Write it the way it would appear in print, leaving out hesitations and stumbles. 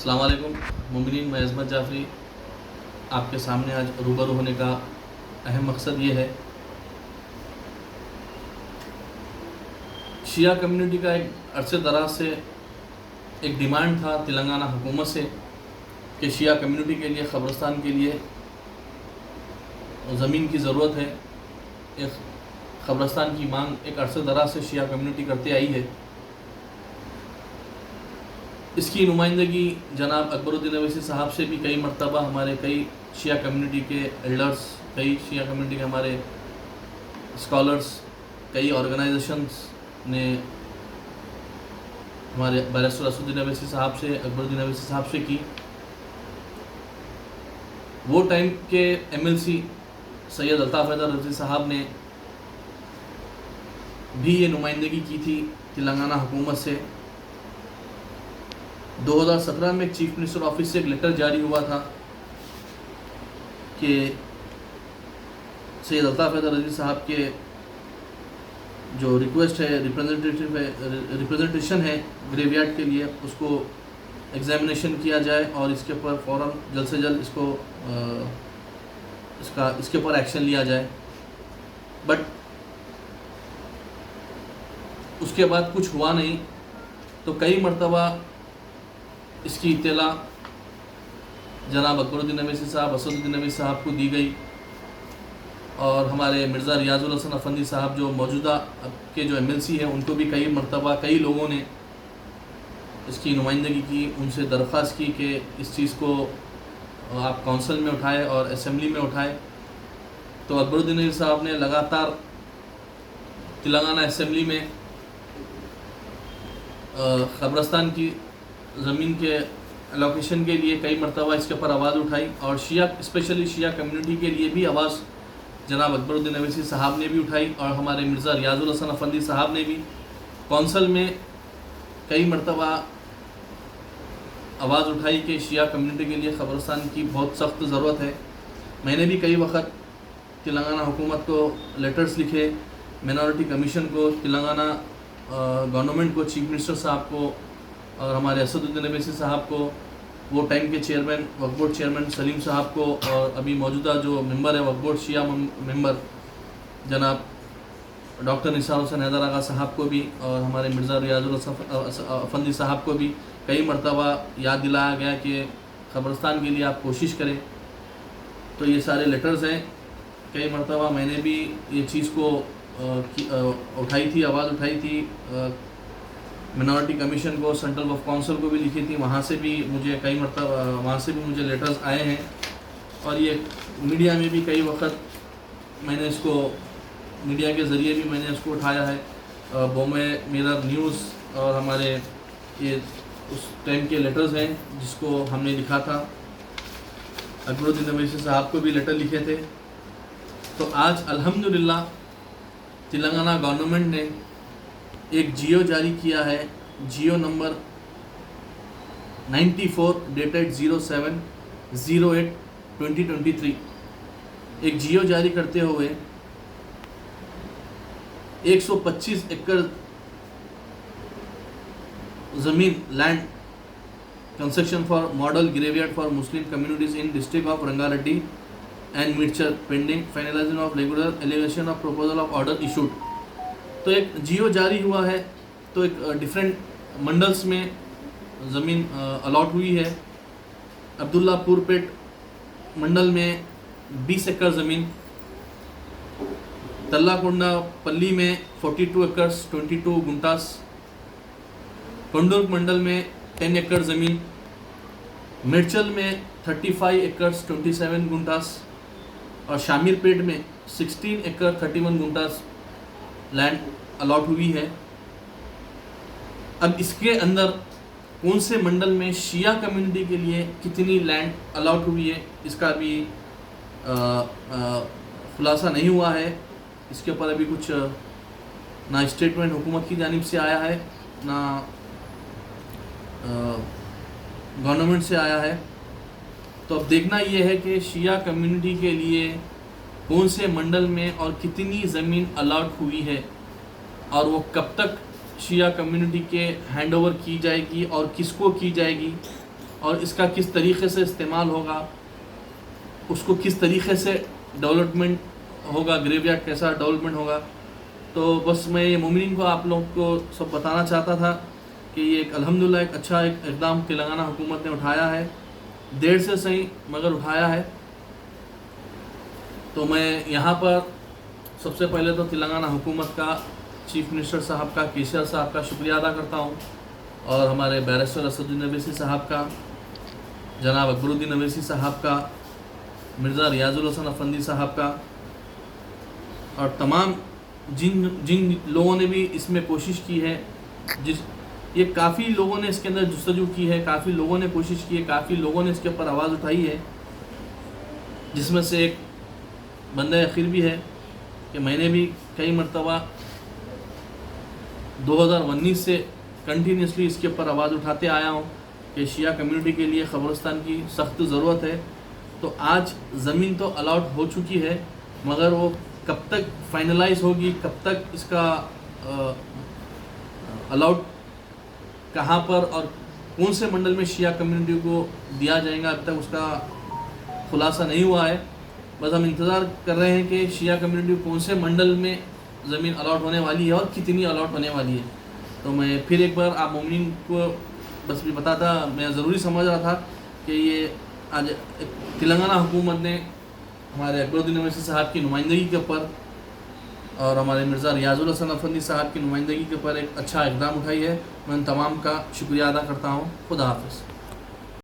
अस्सलाम वालेकुम मुमिनीन, मैं अज़मत जाफ़री आपके सामने आज रूबरू होने का अहम मकसद ये है। शिया कम्युनिटी का एक अरसे दराज से एक डिमांड था तेलंगाना हुकूमत से कि शिया कम्युनिटी के लिए क़ब्रिस्तान के लिए ज़मीन की ज़रूरत है। एक क़ब्रिस्तान की मांग एक अरसे दराज से शिया कम्युनिटी करते आई है। इसकी नुमाइंदगी जनाब अकबरुद्दीन अवैसी साहब से भी कई मरतबा हमारे कई शिया कम्युनिटी के एल्डर्स, कई शिया कम्युनिटी के हमारे स्कॉलर्स, कई ऑर्गेनाइजेशंस ने हमारे बैरिस्टर असदुद्दीन अवैसी साहब से, अकबरुद्दीन अवैसी साहब से की। वो टाइम के MLC सैयद अल्ताफ़ हैदर रज़ी साहब ने भी ये नुमाइंदगी की थी तेलंगाना हुकूमत से। 2017 में चीफ मिनिस्टर ऑफिस से एक लेटर जारी हुआ था कि सैयद अल्ताफ़ हैदर रज़ी साहब के जो रिक्वेस्ट है, रिप्रेजेंटेशन है ग्रेवयार्ड के लिए, उसको एग्जामिनेशन किया जाए और इसके ऊपर फ़ौरन जल्द से जल्द इसके ऊपर एक्शन लिया जाए। बट उसके बाद कुछ हुआ नहीं। तो कई मरतबा इसकी इत्तला जनाब अकबरुद्दीन अवैसी साहब, असदुद्दीन अवैसी साहब को दी गई और हमारे मिर्ज़ा रियाजुल हसन अफंदी साहब जो मौजूदा के जो MLC हैं, उनको भी कई मरतबा कई लोगों ने इसकी नुमाइंदगी की, उनसे दरख्वास्त की कि इस चीज़ को आप काउंसिल में उठाएं और असेंबली में उठाएं। तो अकबरुद्दीन अवैसी साहब ने लगातार तेलंगाना असेंबली में क़ब्रिस्तान की ज़मीन के एलोकेशन के लिए कई मरतबा इसके ऊपर आवाज़ उठाई और स्पेशली शिया कम्युनिटी के लिए भी आवाज़ जनाब अकबरुद्दीन अवैसी साहब ने भी उठाई और हमारे मिर्ज़ा रियाजुल हसन अफंदी साहब ने भी कौंसल में कई मरतबा आवाज़ उठाई कि शिया कम्युनिटी के लिए क़ब्रिस्तान की बहुत सख्त ज़रूरत है। मैंने भी कई वक्त तेलंगाना हुकूमत को लेटर्स लिखे, मिनॉरिटी कमीशन को, तेलंगाना गवर्नमेंट को, चीफ मिनिस्टर साहब को और हमारे असदुद्दीन अवैसी साहब को, वो टाइम के चेयरमैन, वक्फ बोर्ड चेयरमैन सलीम साहब को, और अभी मौजूदा जो मेंबर है वक्फ बोर्ड शिया मेंबर जनाब डॉक्टर निसार हुसैन हैदर आगा साहब को भी और हमारे मिर्ज़ा रियाजुल अफंदी साहब को भी कई मरतबा याद दिलाया गया कि क़ब्रिस्तान के लिए आप कोशिश करें। तो ये सारे लेटर्स हैं। कई मरतबा मैंने भी ये चीज़ को उठाई थी, आवाज़ उठाई थी, मिनॉरिटी कमीशन को, सेंट्रल वक्फ काउंसिल को भी लिखी थी। वहाँ से भी मुझे कई मरतबा वहाँ से भी मुझे लेटर्स आए हैं और ये मीडिया में भी कई वक्त मैंने इसको, मीडिया के ज़रिए भी मैंने इसको उठाया है। बॉम्बे मिरर न्यूज़ और हमारे ये उस टाइम के लेटर्स हैं जिसको हमने लिखा था। अकबरुद्दीन अवैसी साहब को भी लेटर लिखे थे। तो आज अल्हम्दुलिल्लाह तेलंगाना गवर्नमेंट ने एक जियो जारी किया है, जियो नंबर 94 डेटेड 07/08/2023। एक जियो जारी करते हुए 125 एकड़ ज़मीन land construction for model graveyard for Muslim communities in district of Rangareddy and मिर्चर pending finalization of regular allegation of proposal of order issued. तो एक जियो जारी हुआ है। तो एक डिफरेंट मंडल्स में ज़मीन अलॉट हुई है। अब्दुल्लापुर पेट मंडल में 20 एकड़ ज़मीन, तल्लाकोंडा पल्ली में 42 एकड़ 22 गुंटास, कंडूर मंडल में 10 एकड़ ज़मीन, मिर्चल में 35 एकड़ 27 गुंटास और शामिरपेट में 16 एकड़ 31 गुंटास लैंड अलॉट हुई है। अब इसके अंदर कौन से मंडल में शिया कम्युनिटी के लिए कितनी लैंड अलॉट हुई है, इसका भी खुलासा नहीं हुआ है। इसके ऊपर अभी कुछ ना स्टेटमेंट हुकूमत की जानिब से आया है, ना गवर्नमेंट से आया है। तो अब देखना ये है कि शिया कम्युनिटी के लिए कौन से मंडल में और कितनी ज़मीन अलॉट हुई है और वो कब तक शिया कम्युनिटी के हैंडओवर की जाएगी और किसको की जाएगी, और इसका किस तरीक़े से इस्तेमाल होगा, उसको किस तरीक़े से डेवलपमेंट होगा, ग्रेवयार्ड कैसा डेवलपमेंट होगा। तो बस मैं ये मोमिनीन को, आप लोग को सब बताना चाहता था कि ये एक अल्हम्दुलिल्लाह एक अच्छा एक इक़दाम तेलंगाना हुकूमत ने उठाया है, देर से सही मगर उठाया है। तो मैं यहाँ पर सबसे पहले तो तेलंगाना हुकूमत का, चीफ़ मिनिस्टर साहब का, केसीआर साहब का शुक्रिया अदा करता हूँ, और हमारे बैरिस्टर असदुद्दीन अवैसी साहब का, जनाब अकबरुद्दीन अवैसी साहब का, मिर्ज़ा रियाजुल हसन अफंदी साहब का, और तमाम जिन लोगों ने भी इसमें कोशिश की है, ये काफ़ी लोगों ने इसके अंदर जुस्तजू की है, काफ़ी लोगों ने कोशिश की है, काफ़ी लोगों ने इसके ऊपर आवाज़ उठाई है, जिसमें से एक बंदे आखिर भी है कि मैंने भी कई मरतबा 2019 से कंटिन्यूसली इसके ऊपर आवाज़ उठाते आया हूँ कि शिया कम्युनिटी के लिए क़ब्रिस्तान की सख्त ज़रूरत है। तो आज ज़मीन तो अलाउट हो चुकी है, मगर वो कब तक फाइनलाइज होगी, कब तक इसका अलाउट कहाँ पर और कौन से मंडल में शिया कम्युनिटी को दिया जाएगा, अब तक उसका खुलासा नहीं हुआ है। बस हम इंतज़ार कर रहे हैं कि शिया कम्युनिटी कौन से मंडल में ज़मीन अलाउट होने वाली है और कितनी अलाउट होने वाली है। तो मैं फिर एक बार आप मोमिनीन को बस भी बताता, मैं ज़रूरी समझ रहा था कि ये आज तेलंगाना हुकूमत ने हमारे अकबरुद्दीन अवैसी साहब की नुमाइंदगी के ऊपर और हमारे मिर्ज़ा रियाजुल हसन अफंदी साहब की नुमाइंदगी के ऊपर एक अच्छा इक़दाम उठाई है। मैं उन तमाम का शुक्रिया अदा करता हूँ। खुदा हाफ़िज़।